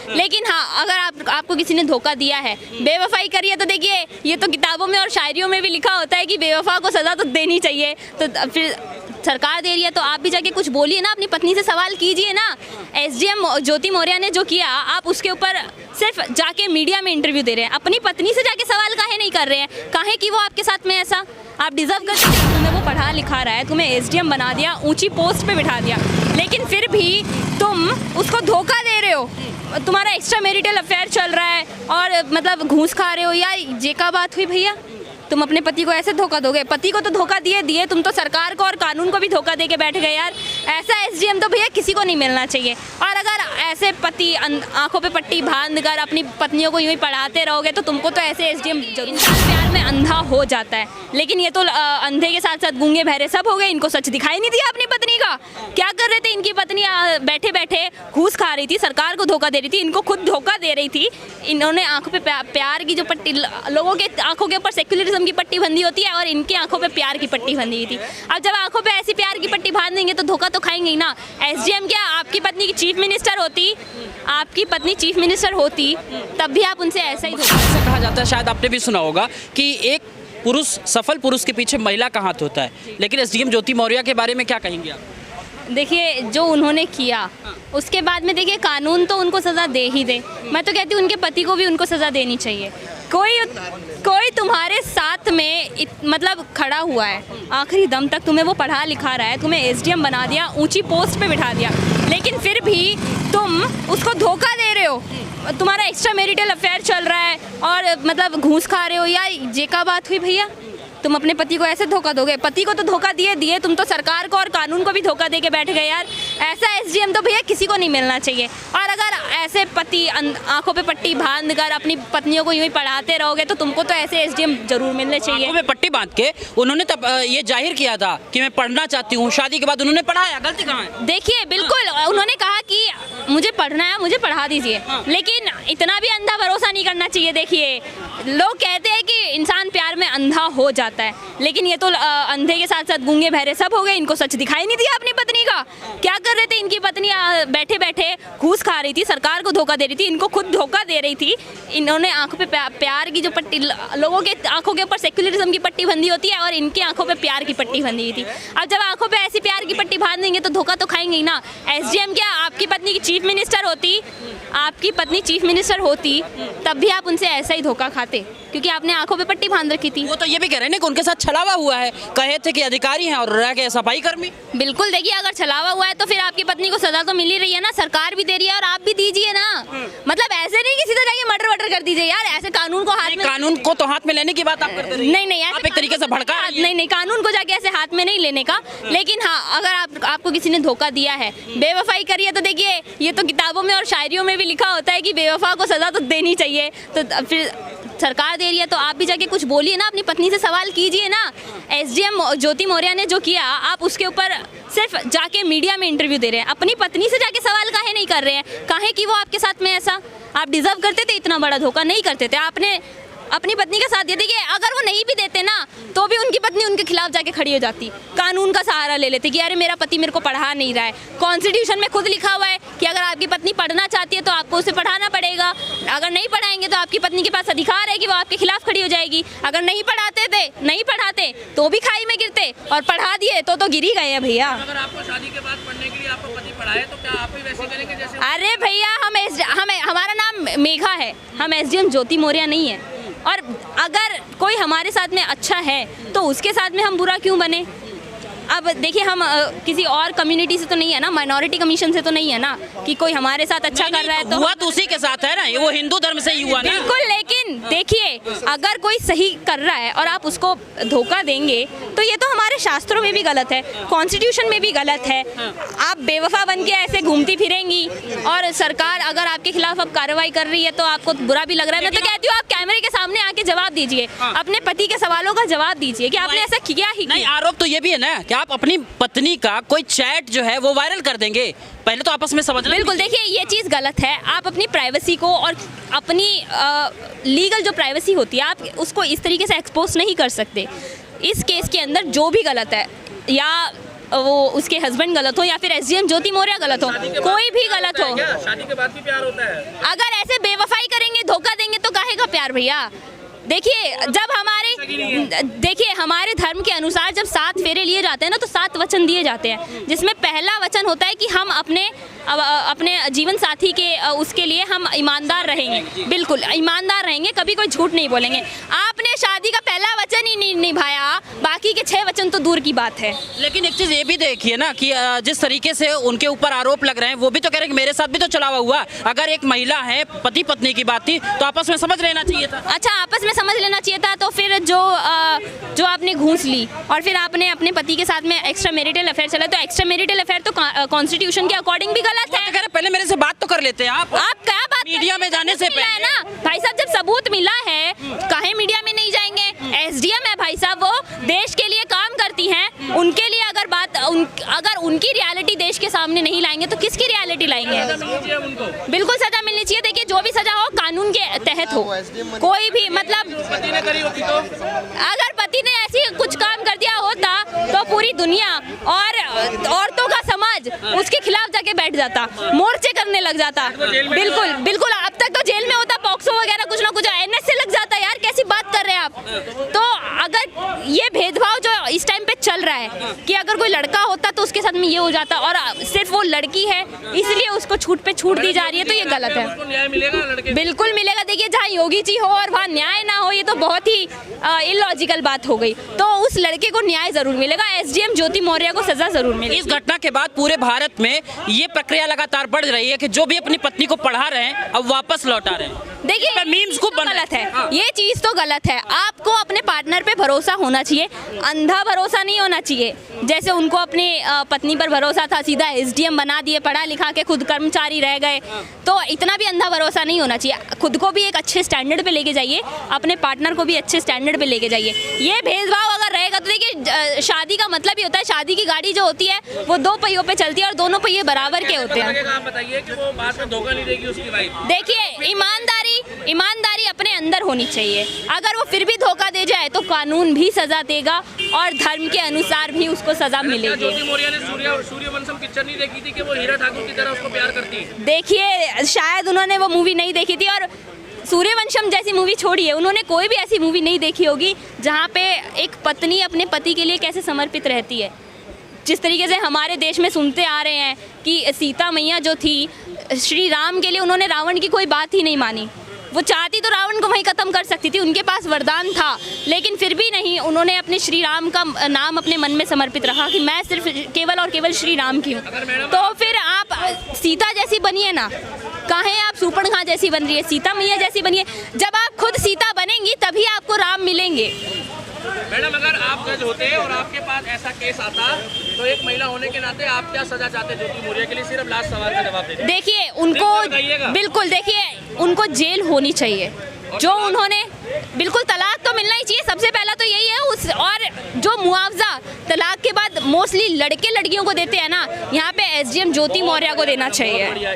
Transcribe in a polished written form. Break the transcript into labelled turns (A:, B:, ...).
A: लेकिन हाँ, अगर आपको किसी ने धोखा दिया है, बेवफाई करी है, तो देखिए ये तो किताबों में और शायरियों में भी लिखा होता है कि बेवफा को सज़ा तो देनी चाहिए। तो फिर सरकार दे रही है तो आप भी जाके कुछ बोलिए ना, अपनी पत्नी से सवाल कीजिए ना। एसडीएम ज्योति मौर्य ने जो किया, आप उसके ऊपर सिर्फ जाके मीडिया में इंटरव्यू दे रहे हैं, अपनी पत्नी से जाके सवाल काहे नहीं कर रहे हैं? काहे कि वो आपके साथ में ऐसा आप डिजर्व करते हैं? तुम्हें वो पढ़ा लिखा रहा है, तुम्हें एसडीएम बना दिया, ऊंची पोस्ट पे बिठा दिया, लेकिन फिर भी तुम उसको धोखा दे रहे हो। तुम्हारा एक्स्ट्रा मैरिटल अफेयर चल रहा है और मतलब घूस खा रहे हो। यार ये क्या बात हुई भैया? तुम अपने पति को ऐसे धोखा दोगे? पति को तो धोखा दिए, तुम तो सरकार को और कानून को भी धोखा दे के बैठ गए यार। ऐसा एसडीएम तो भैया किसी को नहीं मिलना चाहिए। और अगर ऐसे पति आंखों पे पट्टी बांध कर अपनी पत्नियों को यूं ही पढ़ाते रहोगे तो तुमको तो ऐसे एसडीएम जरूर। इंसान प्यार में अंधा हो जाता है, लेकिन ये तो अंधे के साथ साथ गूंगे बहरे सब हो गए। इनको सच दिखाई नहीं दिया अपनी पत्नी का। क्या कर रहे थे इनकी पत्नी? बैठे बैठे घूस खा रही थी, सरकार को धोखा दे रही थी, इनको खुद धोखा दे रही थी। इन्होंने आंखों पे प्यार की जो पट्टी, लोगों के आंखों के ऊपर सेक्युलरिज्म की पट्टी बंधी होती है और इनकी आंखों पे प्यार की पट्टी बंधी थी। अब जब आंखों पे ऐसी प्यार की पट्टी बांध देंगे तो धोखा तो खाएंगे ही ना। एसडीएम क्या आपकी पत्नी की चीफ मिनिस्टर होती, आपकी पत्नी चीफ मिनिस्टर होती, तब भी आप उनसे ऐसा ही धोखा।
B: ऐसा कहा जाता है, शायद आपने भी सुना होगा कि एक पुरुष, सफल पुरुष के पीछे महिला का हाथ होता है, लेकिन एसडीएम ज्योति मौर्य के बारे में क्या कहेंगे आप?
A: देखिए जो उन्होंने किया उसके बाद में देखिए कानून तो उनको सज़ा दे ही दे। मैं तो कहती हूँ उनके पति को भी उनको सज़ा देनी चाहिए। कोई तुम्हारे साथ में मतलब खड़ा हुआ है, आखिरी दम तक तुम्हें वो पढ़ा लिखा रहा है, तुम्हें एसडीएम बना दिया, ऊंची पोस्ट पे बिठा दिया, लेकिन फिर भी तुम उसको धोखा दे रहे हो। तुम्हारा एक्स्ट्रा मैरिटल अफेयर चल रहा है और मतलब घूस खा रहे हो। यार ये क्या बात हुई भैया? तुम अपने पति को ऐसे धोखा दोगे? पति को तो धोखा दिए, तुम तो सरकार को और कानून को भी धोखा दे के बैठ गए यार। ऐसा एसडीएम तो भैया किसी को नहीं मिलना चाहिए। और अगर ऐसे पति आंखों पे पट्टी बांध कर अपनी पत्नियों को यूं ही पढ़ाते रहोगे तो तुमको तो ऐसे एसडीएम जरूर मिलने चाहिए।
B: आंखों पे पट्टी बांध के उन्होंने तब ये जाहिर किया था कि मैं पढ़ना चाहती हूँ, शादी के बाद उन्होंने पढ़ाया, गलती कहाँ है?
A: देखिए बिल्कुल उन्होंने कहा कि मुझे पढ़ना है, मुझे पढ़ा दीजिए, लेकिन इतना भी अंधा भरोसा नहीं करना चाहिए। देखिए लोग कहते हैं कि इंसान प्यार में अंधा हो जाता है, लेकिन ये तो अंधे के साथ साथ गूंगे बहरे सब हो गए। इनको सच दिखाई नहीं दिया अपनी पत्नी का। क्या कर रहे थे इनकी पत्नी? बैठे बैठे घूस खा रही थी, सरकार को धोखा दे रही थी, इनको खुद धोखा दे रही थी। इन्होंने आंखों पे प्यार की जो पट्टी, लोगों के आंखों के ऊपर सेक्युलरिज्म की पट्टी बंधी होती है और इनकी आंखों पे प्यार की पट्टी बंधी थी। अब जब आंखों पे ऐसी प्यार की पट्टी बांध देंगे तो धोखा तो खाएंगे ही ना। एसडीएम क्या आपकी पत्नी की चीफ मिनिस्टर होती, आपकी पत्नी चीफ मिनिस्टर होती, तब भी आप उनसे ऐसा ही धोखा खाते, क्योंकि आपने आंखों पे पट्टी बांध रखी थी।
B: वो तो ये भी कह रहे हैं कि उनके साथ छलावा हुआ है, कहे थे कि अधिकारी हैं और रह गए सफाई कर्मी।
A: बिल्कुल देखिए अगर छलावा हुआ है तो फिर आपकी पत्नी को सजा तो मिल ही रही है ना, सरकार भी दे रही है और आप भी दीजिए ना। मतलब ऐसे नहीं किसी तरह के मर्डर वर्डर कर दीजिए यार। ऐसे कानून को हाथ में,
B: कानून को तो हाथ में लेने की बात आप करते रहिए।
A: नहीं
B: आप एक तरीके से भड़का रही हैं।
A: नहीं कानून को जाके ऐसे हाथ में नहीं लेने का। लेकिन हाँ, अगर आपको किसी ने धोखा दिया है, बेवफाई करी है, तो देखिए ये तो किताबों में और शायरियों में भी लिखा होता है कि बेवफा को सजा तो देनी चाहिए। तो फिर सरकार दे रही है तो आप भी जाके कुछ बोलिए ना, अपनी पत्नी से सवाल कीजिए ना। एसडीएम ज्योति मौर्य ने जो किया, आप उसके ऊपर सिर्फ जाके मीडिया में इंटरव्यू दे रहे हैं, अपनी पत्नी से जाके सवाल काहे नहीं कर रहे हैं? काहे कि वो आपके साथ में ऐसा? आप डिजर्व करते थे इतना बड़ा धोखा? नहीं करते थे। आपने अपनी पत्नी का साथ दिया। देखिए अगर वो नहीं भी देते ना तो भी उनकी पत्नी उनके खिलाफ जाके खड़ी हो जाती, कानून का सहारा ले लेती कि अरे मेरा पति मेरे को पढ़ा नहीं रहा है। कॉन्स्टिट्यूशन में खुद लिखा हुआ है कि अगर आपकी पत्नी पढ़ना चाहती है तो आपको उसे पढ़ाना पड़ेगा। अगर नहीं पढ़ाएंगे तो आपकी पत्नी के पास अधिकार है कि वो आपके खिलाफ खड़ी हो जाएगी। अगर नहीं पढ़ाते तो भी खाई में गिरते, और पढ़ा दिए तो गिर ही गए हैं भैया।
C: अगर आपको शादी के बाद पढ़ने के लिए आपको पति पढ़ाए तो क्या आप भी वैसे करेंगे जैसे?
A: अरे भैया हमारा नाम मेघा है, हम एसडीएम ज्योति मौर्य नहीं है। और अगर कोई हमारे साथ में अच्छा है तो उसके साथ में हम बुरा क्यों बने? अब देखिए हम किसी और कम्युनिटी से तो नहीं है ना, माइनॉरिटी कमीशन से तो नहीं है ना कि कोई हमारे साथ अच्छा कर रहा है तो
B: हुआ तो उसी के साथ है ना, ये वो हिंदू धर्म से ही हुआ ना।
A: बिल्कुल, लेकिन देखिए अगर कोई सही कर रहा है और आप उसको धोखा देंगे तो ये तो हमारे शास्त्रों में भी गलत है, कॉन्स्टिट्यूशन में भी गलत है। आप बेवफा बन के ऐसे घूमती फिरेंगी और सरकार अगर आपके खिलाफ अब कार्रवाई कर रही है तो आपको बुरा भी लग रहा है। मैं तो कहती हूँ आप कैमरे के सामने आके जवाब दीजिए, अपने पति के सवालों का जवाब दीजिए कि आपने ऐसा किया ही
B: नहीं। आरोप तो ये भी है ना कि आप अपनी पत्नी का कोई चैट जो है वो वायरल कर देंगे, पहले तो आपस में समझ लें।
A: बिल्कुल, देखिए ये चीज़ गलत है। आप अपनी प्राइवेसी को और अपनी लीगल जो प्राइवेसी होती है आप उसको इस तरीके से एक्सपोज नहीं कर सकते। इस केस के अंदर जो भी गलत है, या वो उसके हस्बैंड गलत हो या फिर एसडीएम ज्योति मौर्य गलत हो, कोई भी गलत हो।
C: क्या शादी के बाद भी प्यार होता है?
A: अगर ऐसे बेवफाई करेंगे, धोखा देंगे तो काहे का प्यार भैया। देखिए जब हमारे धर्म के अनुसार जब 7 फेरे लिए जाते हैं ना, तो 7 वचन दिए जाते हैं, जिसमें पहला वचन होता है कि हम अपने जीवन साथी के उसके लिए हम ईमानदार रहेंगे, बिल्कुल ईमानदार रहेंगे, कभी कोई झूठ नहीं बोलेंगे। आपने शादी का पहला वचन ही नहीं निभाया, बाकी के 6 वचन तो दूर की बात है।
B: लेकिन एक चीज़ ये भी देखिए ना कि जिस तरीके से उनके ऊपर आरोप लग रहे हैं, वो भी तो कह रहे हैं कि मेरे साथ भी तो चला हुआ। अगर एक महिला है, पति पत्नी की बात थी, तो आपस में समझ लेना चाहिए था।
A: अच्छा, आपस में समझ लेना चाहिए था, तो फिर जो आपने घूस ली और फिर आपने अपने पति के साथ में एक्स्ट्रा मैरिटल अफेयर चला, तो एक्स्ट्रा मैरिटल अफेयर तो कॉन्स्टिट्यूशन के अकॉर्डिंग भी गलत है।
B: तो पहले मेरे से बात तो कर लेते हैं आप
A: क्या बात
B: मीडिया में जाने से पहले
A: ना भाई साहब, जब सबूत मिला है काहे मीडिया में नहीं जाएंगे? एसडीएम है भाई साहब, वो देश के लिए काम करती हैं, उनके लिए अगर उनकी रियलिटी देश के सामने नहीं लाएंगे तो किसकी रियलिटी लाएंगे? बिल्कुल सजा मिलनी चाहिए। देखिए जो भी सजा हो कानून के तहत हो, कोई भी मतलब
C: पति ने करी होती तो?
A: अगर पति ने ऐसी कुछ काम कर दिया होता तो पूरी दुनिया और औरतों का समाज उसके खिलाफ जाके बैठ जाता, मोर्चे करने लग जाता। बिल्कुल बिल्कुल, अब तक तो जेल में होता, पॉक्सो वगैरह कुछ ना कुछ एनएस से लग जाता। यार कैसी बात कर रहे हैं आप? तो अगर ये भेदभाव जो इस टाइम पे चल रहा है कि अगर कोई लड़का होता तो उसके साथ में ये हो जाता, और सिर्फ वो लड़की है इसलिए उसको छूट पे छूट दी जा रही है, तो ये गलत है।
C: उसको न्याय मिलेगा लड़के?
A: बिल्कुल मिलेगा। देखिए जहाँ योगी जी हो और वहाँ न्याय ना हो, ये तो बहुत ही इलॉजिकल बात हो गई। तो उस लड़के को न्याय जरूर मिलेगा, एसडीएम ज्योति मौर्य को सजा जरूर मिलेगी।
B: इस घटना के बाद पूरे भारत में ये प्रक्रिया लगातार बढ़ रही है कि जो भी अपनी पत्नी को पढ़ा रहे हैं अब वापस लौटा रहे हैं।
A: देखिए
B: मीम्स खूब बन
A: गलत है,
B: हाँ।
A: ये चीज तो गलत है। आपको अपने पार्टनर पे भरोसा होना चाहिए, अंधा भरोसा नहीं होना चाहिए। जैसे उनको अपनी पत्नी पर भरोसा था, सीधा एसडीएम बना दिए, पढ़ा लिखा के खुद कर्मचारी रह गए, तो इतना भी अंधा भरोसा नहीं होना चाहिए। खुद को भी एक अच्छे स्टैंडर्ड पे लेके जाइए, अपने पार्टनर को भी अच्छे स्टैंडर्ड पे लेके जाइए। ये भेदभाव अगर रहेगा तो देखिए शादी का मतलब ही होता है, शादी की गाड़ी जो होती है वो 2 पहियों पे चलती है और दोनों पहिए बराबर के होते हैं।
C: आप बताइए कि वो बाद में धोखा नहीं देगी उसकी वाइफ?
A: देखिए ईमानदारी अपने अंदर होनी चाहिए। अगर वो फिर भी धोखा दे जाए तो कानून भी सजा देगा और धर्म के अनुसार भी उसको सजा मिलेगी।
C: ज्योति मौर्य ने सूर्यवंशम पिक्चर नहीं देखी थी कि वो हीरा ठाकुर की तरह उसको प्यार करती है?
A: देखिए शायद उन्होंने वो मूवी नहीं देखी थी, और सूर्यवंशम जैसी मूवी छोड़िए, उन्होंने कोई भी ऐसी मूवी नहीं देखी होगी जहाँ पे एक पत्नी अपने पति के लिए कैसे समर्पित रहती है। जिस तरीके से हमारे देश में सुनते आ रहे हैं कि सीता मैया जो थी, श्री राम के लिए उन्होंने रावण की कोई बात ही नहीं मानी। वो चाहती तो रावण को वहीं खत्म कर सकती थी, उनके पास वरदान था, लेकिन फिर भी नहीं, उन्होंने अपने श्री राम का नाम अपने मन में समर्पित रखा कि मैं सिर्फ केवल और केवल श्री राम की हूँ। तो फिर आप सीता जैसी बनिए ना, काहे आप सूर्पणखा जैसी बन रही है? सीता मैया जैसी बनिए। जब आप खुद सीता बनेंगी तभी आपको राम मिलेंगे।
C: मैडम अगर आप जज होते और आपके पास ऐसा केस आता तो एक महिला होने के नाते आप क्या सजा चाहते ज्योति मौर्य के लिए? सिर्फ लास्ट सवाल का जवाब दीजिए।
A: देखिए उनको बिल्कुल, देखिए उनको जेल होनी चाहिए। जो उन्होंने बिल्कुल तलाक तो मिलना ही चाहिए, सबसे पहला तो यही है। और जो मुआवजा तलाक के बाद मोस्टली लड़के लड़कियों को देते हैं ना, यहाँ पे एसडीएम ज्योति मौर्य को देना चाहिए।